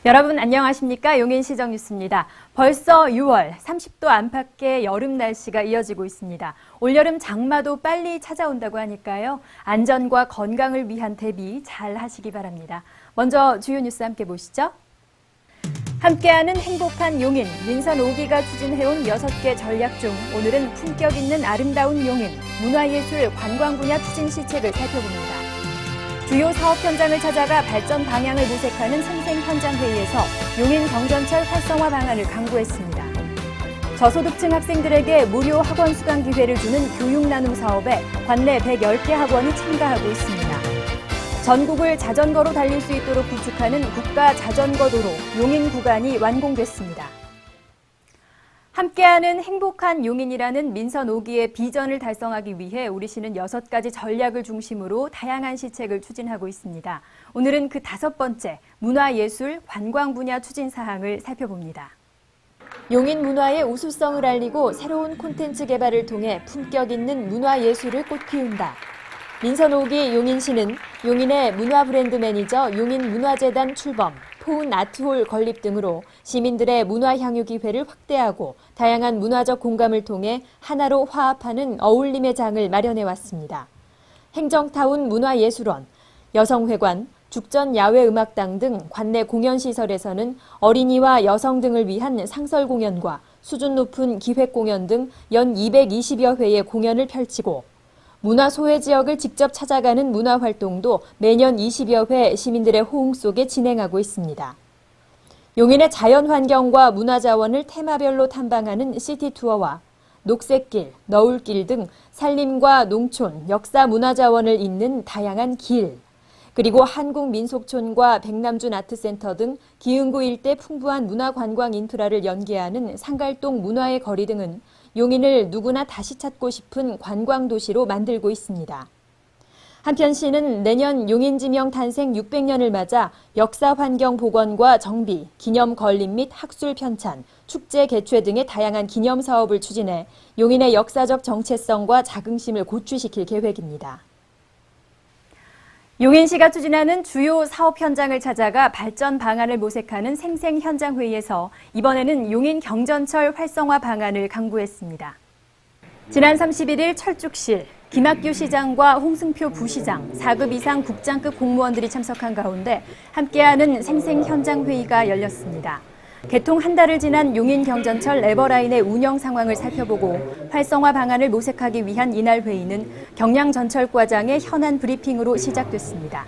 여러분 안녕하십니까? 용인시정 뉴스입니다. 벌써 6월, 30도 안팎의 여름 날씨가 이어지고 있습니다. 올여름 장마도 빨리 찾아온다고 하니까요. 안전과 건강을 위한 대비 잘 하시기 바랍니다. 먼저 주요 뉴스 함께 보시죠. 함께하는 행복한 용인, 민선 5기가 추진해온 6개 전략 중 오늘은 품격 있는 아름다운 용인, 문화예술, 관광 분야 추진 시책을 살펴봅니다. 주요 사업 현장을 찾아가 발전 방향을 모색하는 생생현장회의에서 용인 경전철 활성화 방안을 강구했습니다. 저소득층 학생들에게 무료 학원 수강 기회를 주는 교육 나눔 사업에 관내 110개 학원이 참가하고 있습니다. 전국을 자전거로 달릴 수 있도록 구축하는 국가 자전거 도로 용인 구간이 완공됐습니다. 함께하는 행복한 용인이라는 민선 5기의 비전을 달성하기 위해 우리 시는 6가지 전략을 중심으로 다양한 시책을 추진하고 있습니다. 오늘은 그 5번째 문화예술, 관광 분야 추진 사항을 살펴봅니다. 용인 문화의 우수성을 알리고 새로운 콘텐츠 개발을 통해 품격 있는 문화예술을 꽃피운다. 민선 5기 용인시는 용인의 문화 브랜드 매니저 용인문화재단 출범, 포운 아트홀 건립 등으로 시민들의 문화 향유 기회를 확대하고 다양한 문화적 공감을 통해 하나로 화합하는 어울림의 장을 마련해왔습니다. 행정타운 문화예술원, 여성회관, 죽전 야외음악당 등 관내 공연시설에서는 어린이와 여성 등을 위한 상설 공연과 수준 높은 기획공연 등 연 220여 회의 공연을 펼치고 문화 소외 지역을 직접 찾아가는 문화 활동도 매년 20여 회 시민들의 호응 속에 진행하고 있습니다. 용인의 자연 환경과 문화 자원을 테마별로 탐방하는 시티 투어와 녹색길, 너울길 등 산림과 농촌, 역사 문화 자원을 잇는 다양한 길, 그리고 한국민속촌과 백남준 아트센터 등 기흥구 일대 풍부한 문화 관광 인프라를 연계하는 상갈동 문화의 거리 등은 용인을 누구나 다시 찾고 싶은 관광도시로 만들고 있습니다. 한편 시는 내년 용인지명 탄생 600년을 맞아 역사환경 복원과 정비, 기념 건립 및 학술 편찬, 축제 개최 등의 다양한 기념 사업을 추진해 용인의 역사적 정체성과 자긍심을 고취시킬 계획입니다. 용인시가 추진하는 주요 사업 현장을 찾아가 발전 방안을 모색하는 생생현장회의에서 이번에는 용인 경전철 활성화 방안을 강구했습니다. 지난 31일 철쭉실, 김학규 시장과 홍승표 부시장, 4급 이상 국장급 공무원들이 참석한 가운데 함께하는 생생현장회의가 열렸습니다. 개통 한 달을 지난 용인 경전철 에버라인의 운영 상황을 살펴보고 활성화 방안을 모색하기 위한 이날 회의는 경량전철과장의 현안 브리핑으로 시작됐습니다.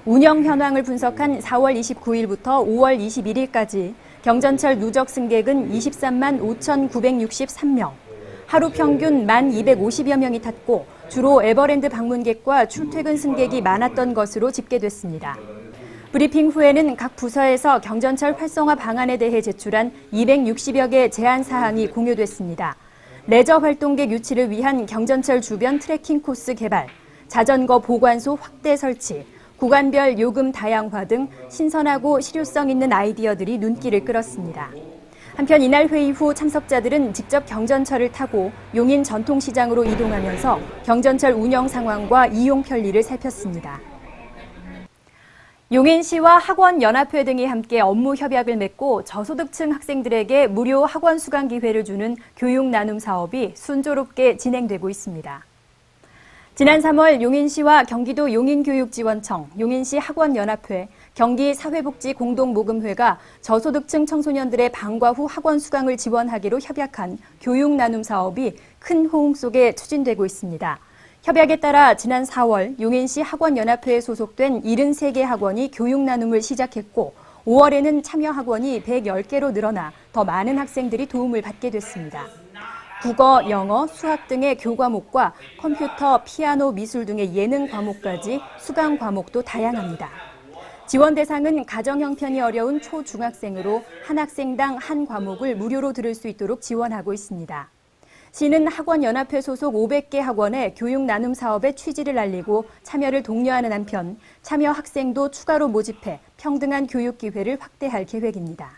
운영 현황을 분석한 4월 29일부터 5월 21일까지 경전철 누적 승객은 23만 5,963명, 하루 평균 1,250여 명이 탔고 주로 에버랜드 방문객과 출퇴근 승객이 많았던 것으로 집계됐습니다. 브리핑 후에는 각 부서에서 경전철 활성화 방안에 대해 제출한 260여 개 제안 사항이 공유됐습니다. 레저 활동객 유치를 위한 경전철 주변 트레킹 코스 개발, 자전거 보관소 확대 설치, 구간별 요금 다양화 등 신선하고 실효성 있는 아이디어들이 눈길을 끌었습니다. 한편 이날 회의 후 참석자들은 직접 경전철을 타고 용인 전통시장으로 이동하면서 경전철 운영 상황과 이용 편리를 살폈습니다. 용인시와 학원연합회 등이 함께 업무 협약을 맺고 저소득층 학생들에게 무료 학원 수강 기회를 주는 교육 나눔 사업이 순조롭게 진행되고 있습니다. 지난 3월 용인시와 경기도 용인교육지원청, 용인시 학원연합회, 경기사회복지공동모금회가 저소득층 청소년들의 방과 후 학원 수강을 지원하기로 협약한 교육 나눔 사업이 큰 호응 속에 추진되고 있습니다. 협약에 따라 지난 4월 용인시 학원연합회에 소속된 73개 학원이 교육 나눔을 시작했고 5월에는 참여 학원이 110개로 늘어나 더 많은 학생들이 도움을 받게 됐습니다. 국어, 영어, 수학 등의 교과목과 컴퓨터, 피아노, 미술 등의 예능 과목까지 수강 과목도 다양합니다. 지원 대상은 가정 형편이 어려운 초중학생으로 한 학생당 한 과목을 무료로 들을 수 있도록 지원하고 있습니다. 시는 학원연합회 소속 500개 학원의 교육 나눔 사업의 취지를 알리고 참여를 독려하는 한편 참여 학생도 추가로 모집해 평등한 교육 기회를 확대할 계획입니다.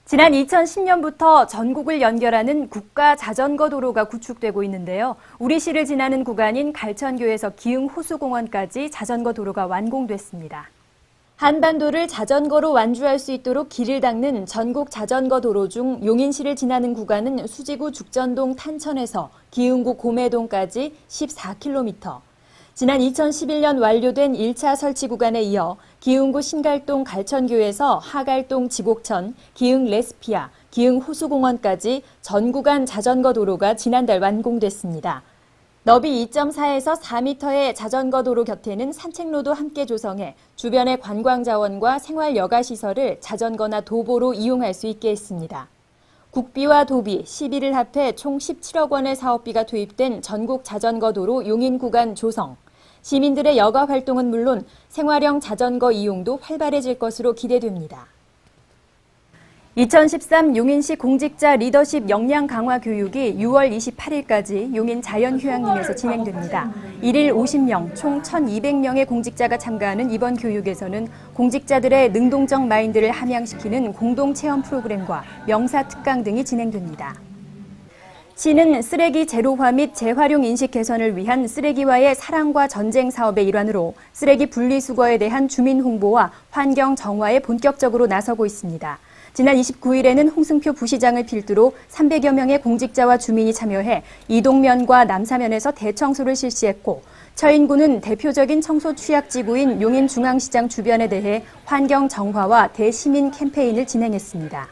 지난 2010년부터 전국을 연결하는 국가 자전거 도로가 구축되고 있는데요. 우리 시를 지나는 구간인 갈천교에서 기흥 호수공원까지 자전거 도로가 완공됐습니다. 한반도를 자전거로 완주할 수 있도록 길을 닦는 전국 자전거 도로 중 용인시를 지나는 구간은 수지구 죽전동 탄천에서 기흥구 고매동까지 14km. 지난 2011년 완료된 1차 설치 구간에 이어 기흥구 신갈동 갈천교에서 하갈동 지곡천, 기흥 레스피아, 기흥 호수공원까지 전 구간 자전거 도로가 지난달 완공됐습니다. 너비 2.4에서 4m의 자전거 도로 곁에는 산책로도 함께 조성해 주변의 관광자원과 생활 여가시설을 자전거나 도보로 이용할 수 있게 했습니다. 국비와 도비, 시비를 합해 총 17억 원의 사업비가 투입된 전국 자전거 도로 용인 구간 조성. 시민들의 여가 활동은 물론 생활형 자전거 이용도 활발해질 것으로 기대됩니다. 2013 용인시 공직자 리더십 역량 강화 교육이 6월 28일까지 용인 자연휴양림에서 진행됩니다. 1일 50명, 총 1,200명의 공직자가 참가하는 이번 교육에서는 공직자들의 능동적 마인드를 함양시키는 공동체험 프로그램과 명사특강 등이 진행됩니다. 시는 쓰레기 제로화 및 재활용 인식 개선을 위한 쓰레기와의 사랑과 전쟁 사업의 일환으로 쓰레기 분리수거에 대한 주민 홍보와 환경 정화에 본격적으로 나서고 있습니다. 지난 29일에는 홍승표 부시장을 필두로 300여 명의 공직자와 주민이 참여해 이동면과 남사면에서 대청소를 실시했고 처인구는 대표적인 청소 취약지구인 용인중앙시장 주변에 대해 환경 정화와 대시민 캠페인을 진행했습니다.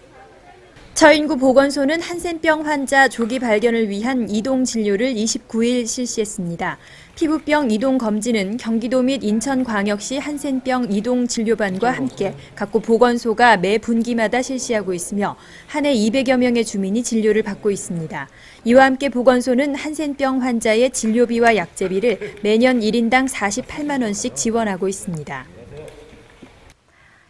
처인구 보건소는 한센병 환자 조기 발견을 위한 이동 진료를 29일 실시했습니다. 피부병 이동 검진은 경기도 및 인천광역시 한센병 이동 진료반과 함께 각구 보건소가 매 분기마다 실시하고 있으며 한 해 200여 명의 주민이 진료를 받고 있습니다. 이와 함께 보건소는 한센병 환자의 진료비와 약제비를 매년 1인당 48만 원씩 지원하고 있습니다.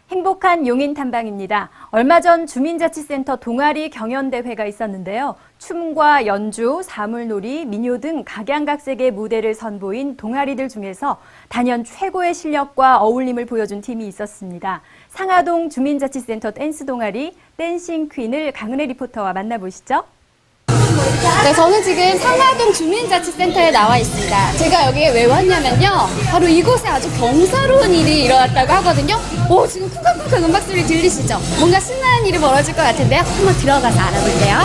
행복한 용인 탐방입니다. 얼마 전 주민자치센터 동아리 경연대회가 있었는데요. 춤과 연주, 사물놀이, 민요 등 각양각색의 무대를 선보인 동아리들 중에서 단연 최고의 실력과 어울림을 보여준 팀이 있었습니다. 상하동 주민자치센터 댄스 동아리 댄싱 퀸을 강은혜 리포터와 만나보시죠. 네, 저는 지금 상하동 주민자치센터에 나와 있습니다. 제가 여기에 왜 왔냐면요. 바로 이곳에 아주 경사로운 일이 일어났다고 하거든요. 오, 지금 쿵쾅쿵쾅 음악 소리 들리시죠? 뭔가 신나는 일이 벌어질 것 같은데요. 한번 들어가서 알아볼게요.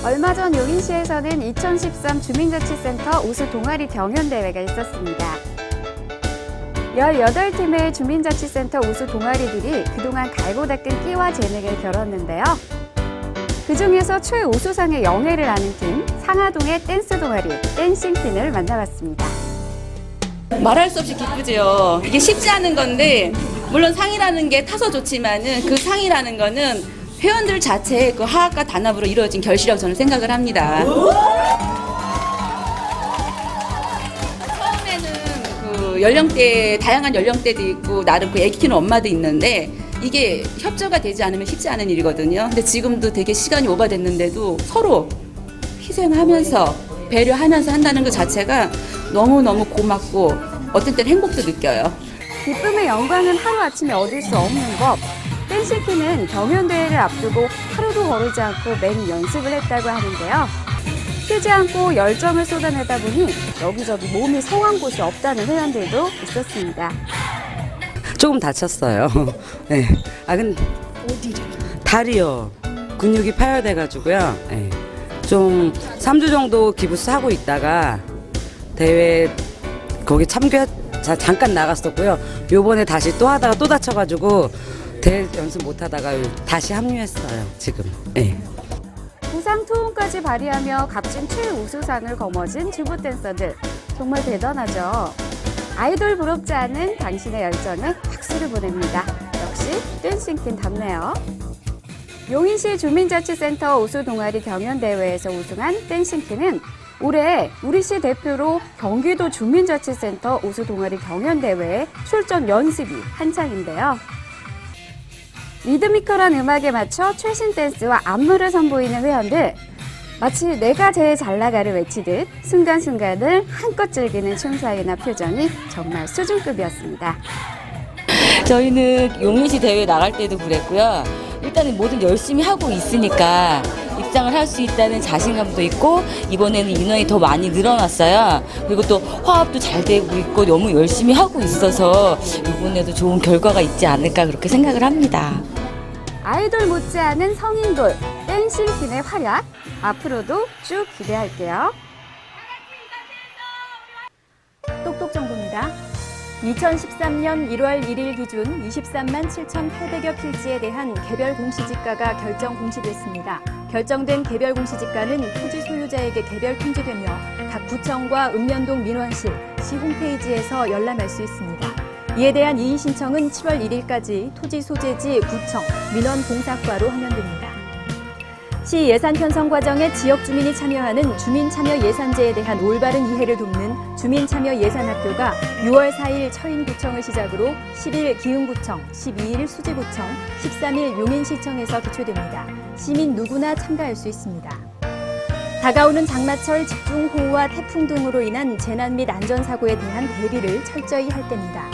얼마 전 용인시에서는 2013 주민자치센터 우수 동아리 경연대회가 있었습니다. 18팀의 주민자치센터 우수 동아리들이 그동안 갈고 닦은 끼와 재능을 겨뤘는데요. 그중에서 최우수상의 영예를 아는 팀, 상하동의 댄스 동아리, 댄싱퀸을 만나봤습니다. 말할 수 없이 기쁘죠. 이게 쉽지 않은 건데 물론 상이라는 게 타서 좋지만은 그 상이라는 거는 회원들 자체의 그 화합과 단합으로 이루어진 결실이라고 저는 생각을 합니다. 연령대, 다양한 연령대도 있고 나름 그 애기 키우는 엄마도 있는데 이게 협조가 되지 않으면 쉽지 않은 일이거든요. 근데 지금도 되게 시간이 오버됐는데도 서로 희생하면서 배려하면서 한다는 것 자체가 너무너무 고맙고 어떤 때는 행복도 느껴요. 기쁨의 영광은 하루아침에 얻을 수 없는 법. 댄싱퀸은 경연대회를 앞두고 하루도 거르지 않고 매일 연습을 했다고 하는데요. 쉬지 않고 열정을 쏟아내다 보니 여기저기 몸이 성한 곳이 없다는 회원들도 있었습니다. 조금 다쳤어요. 네. 근데 어디를? 다리요. 근육이 파열돼가지고요. 네. 좀 3주 정도 기부스 하고 있다가 대회 거기 잠깐 나갔었고요. 요번에 다시 또 하다가 또 다쳐가지고 대회 연습 못 하다가 다시 합류했어요. 지금. 네. 부상 투혼까지 발휘하며 값진 최우수상을 거머쥔 주부 댄서들. 정말 대단하죠. 아이돌 부럽지 않은 당신의 열정에 박수를 보냅니다. 역시 댄싱퀸답네요. 용인시 주민자치센터 우수 동아리 경연대회에서 우승한 댄싱퀸은 올해 우리시 대표로 경기도 주민자치센터 우수 동아리 경연대회에 출전 연습이 한창인데요. 리드미컬한 음악에 맞춰 최신 댄스와 안무를 선보이는 회원들. 마치 내가 제일 잘 나가를 외치듯 순간순간을 한껏 즐기는 춤사위나 표정이 정말 수준급이었습니다. 저희는 용인시 대회 나갈 때도 그랬고요. 일단은 뭐든 열심히 하고 있으니까 묵상을 할 수 있다는 자신감도 있고 이번에는 인원이 더 많이 늘어났어요. 그리고 또 화합도 잘 되고 있고 너무 열심히 하고 있어서 이번에도 좋은 결과가 있지 않을까 그렇게 생각을 합니다. 아이돌 못지않은 성인돌 댄싱팀의 활약 앞으로도 쭉 기대할게요. 똑똑 정보입니다. 2013년 1월 1일 기준 23만 7,800여 필지에 대한 개별 공시지가가 결정 공시됐습니다. 결정된 개별 공시지가는 토지 소유자에게 개별 통지되며 각 구청과 읍면동 민원실, 시 홈페이지에서 열람할 수 있습니다. 이에 대한 이의 신청은 7월 1일까지 토지 소재지 구청, 민원공사과로 하면 됩니다. 시 예산 편성 과정에 지역 주민이 참여하는 주민참여예산제에 대한 올바른 이해를 돕는 주민참여예산학교가 6월 4일 처인구청을 시작으로 10일 기흥구청, 12일 수지구청, 13일 용인시청에서 개최됩니다. 시민 누구나 참가할 수 있습니다. 다가오는 장마철 집중호우와 태풍 등으로 인한 재난 및 안전사고에 대한 대비를 철저히 할 때입니다.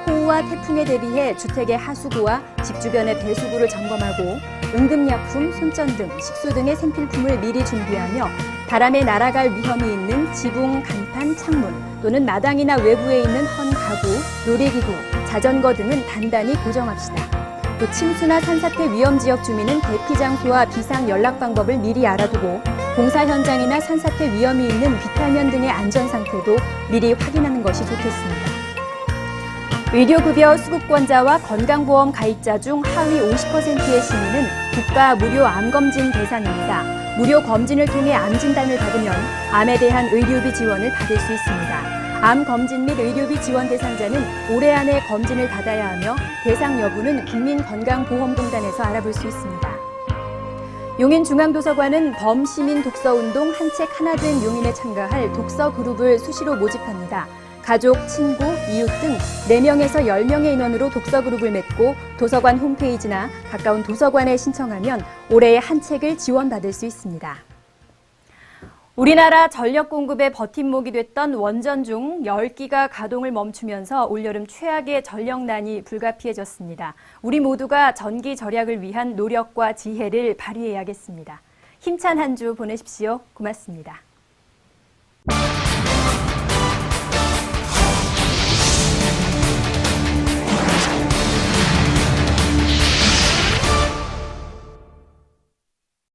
호우와 태풍에 대비해 주택의 하수구와 집 주변의 배수구를 점검하고 응급약품, 손전등, 식수 등의 생필품을 미리 준비하며 바람에 날아갈 위험이 있는 지붕, 간판, 창문 또는 마당이나 외부에 있는 헌 가구, 놀이기구, 자전거 등은 단단히 고정합시다. 또 침수나 산사태 위험 지역 주민은 대피 장소와 비상 연락 방법을 미리 알아두고 공사 현장이나 산사태 위험이 있는 비탈면 등의 안전 상태도 미리 확인하는 것이 좋겠습니다. 의료급여 수급권자와 건강보험 가입자 중 하위 50%의 시민은 국가 무료 암검진 대상입니다. 무료 검진을 통해 암 진단을 받으면 암에 대한 의료비 지원을 받을 수 있습니다. 암 검진 및 의료비 지원 대상자는 올해 안에 검진을 받아야 하며 대상 여부는 국민건강보험공단에서 알아볼 수 있습니다. 용인중앙도서관은 범시민 독서운동 한 책 하나 된 용인에 참가할 독서 그룹을 수시로 모집합니다. 가족, 친구, 이웃 등 4명에서 10명의 인원으로 독서 그룹을 맺고 도서관 홈페이지나 가까운 도서관에 신청하면 올해에 한 책을 지원받을 수 있습니다. 우리나라 전력 공급의 버팀목이 됐던 원전 중 10기가 가동을 멈추면서 올여름 최악의 전력난이 불가피해졌습니다. 우리 모두가 전기 절약을 위한 노력과 지혜를 발휘해야겠습니다. 힘찬 한 주 보내십시오. 고맙습니다.